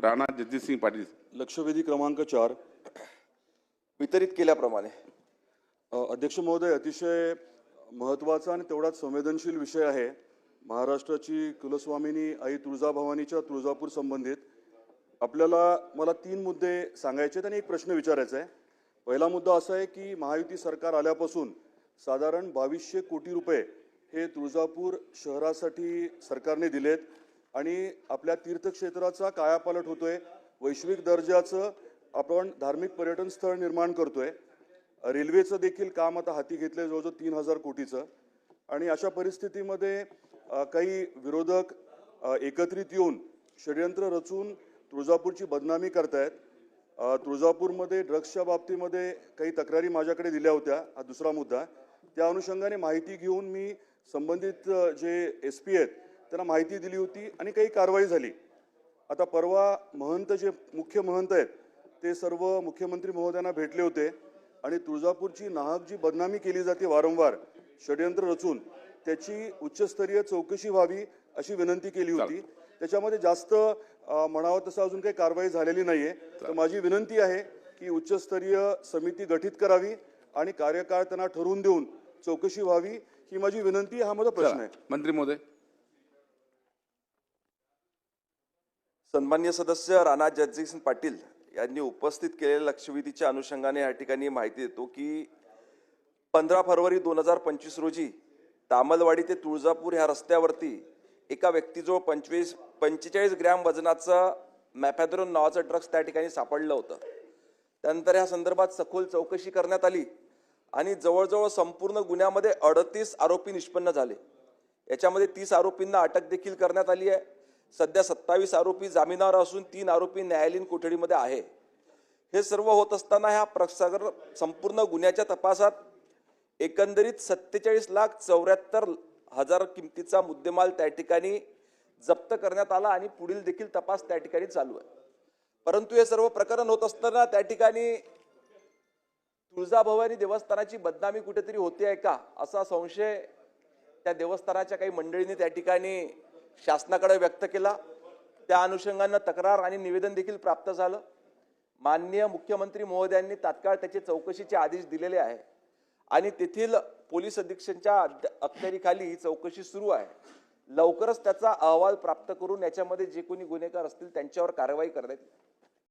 राणा जगजितसिंह पाटील। लक्षवेधी क्रमांक 4 वितरित केल्याप्रमाणे अध्यक्ष महोदय, अतिशय महत्त्वाचा आणि तेवढाच संवेदनशील विषय आहे। महाराष्ट्राची कुलस्वामिनी आई तुळजाभवानीच्या तुळजापूर संबंधित मला 3 मुद्दे सांगायचे आहेत आणि एक प्रश्न विचारायचा आहे। पहिला मुद्दा असा आहे की महायुती सरकार आल्यापासून साधारण 2200 कोटी रुपये हे तुळजापूर शहरासाठी सरकारने दिलेत आणि आपल्या तीर्थक्षेत्राचा कायापालट होतोय, वैश्विक दर्जाचं आपण धार्मिक पर्यटन स्थळ निर्माण करतोय। रेल्वेचं देखील काम आता हाती घेतले जवळजवळ 3000 कोटीचं। आणि अशा परिस्थितीमध्ये काही विरोधक एकत्रित येऊन षड्यंत्र रचून तुळजापूरची बदनामी करतायत। तुळजापूरमध्ये ड्रग्सच्या बाबतीमध्ये काही तक्रारी माझ्याकडे दिल्या होत्या, हा दुसरा मुद्दा। त्या अनुषंगाने माहिती घेऊन मी संबंधित जे एसपी आहेत त्यांना माहिती दिली होती आणि काही कारवाई झाली। आता परवा महंत जे मुख्य महंत आहेत ते सर्व मुख्यमंत्री महोदयांना भेटले होते आणि तुळजापूरची नाहक जी बदनामी केली जाते वारंवार षड्यंत्र रचून, त्याची उच्चस्तरीय चौकशी व्हावी अशी विनंती केली होती। त्याच्यामध्ये जास्त म्हणावं तसं अजून काही कारवाई झालेली नाहीये। तर माझी विनंती आहे की उच्चस्तरीय समिती गठीत करावी आणि कार्यकाळ त्यांना ठरवून देऊन चौकशी व्हावी, ही माझी विनंती, हा माझा प्रश्न आहे। मंत्री महोदय। सन्मान्य सदस्य राणा जगजितसिंह पाटील यांनी उपस्थित केलेल्या लक्षवेधीच्या अनुषंगाने या ठिकाणी माहिती देतो की 15 फरवरी 2025 रोजी तामलवाडी ते तुळजापूर ह्या रस्त्यावरती एका व्यक्तीजवळ 45 ग्रॅम वजनाचं मॅफॅद्रोन नावाचं ड्रग्स त्या ठिकाणी सापडलं होतं। त्यानंतर या संदर्भात सखोल चौकशी करण्यात आली आणि जवळजवळ संपूर्ण गुन्ह्यामध्ये 38 आरोपी निष्पन्न झाले। याच्यामध्ये 30 आरोपींना अटक देखील करण्यात आली आहे। सध्या 27 आरोपी जामिनावर असून 3 आरोपी न्यायालयीन कोठडीमध्ये आहे। हे सर्व होत असताना ह्या प्रसार संपूर्ण गुन्ह्याच्या तपासात एकंदरीत 47,74,000 किमतीचा मुद्देमाल त्या ठिकाणी जप्त करण्यात आला आणि पुढील देखील तपास त्या ठिकाणी चालू आहे। परंतु हे सर्व प्रकरण होत असताना त्या ठिकाणी तुळजाभवानी देवस्थानाची बदनामी कुठेतरी होते आहे का असा संशय त्या देवस्थानाच्या काही मंडळींनी त्या ठिकाणी शासनाकडे व्यक्त केला। त्या अनुषंगाने तक्रार आणि निवेदन देखील प्राप्त झालं। माननीय मुख्यमंत्री महोदयांनी तात्काळ त्याचे चौकशीचे आदेश दिलेले आहे आणि तेथील पोलीस अधीक्षकांच्या अखत्यारीखाली ही चौकशी सुरू आहे। लवकरच त्याचा अहवाल प्राप्त करून याच्यामध्ये जे कोणी गुन्हेगार असतील त्यांच्यावर कारवाई करण्यात येईल।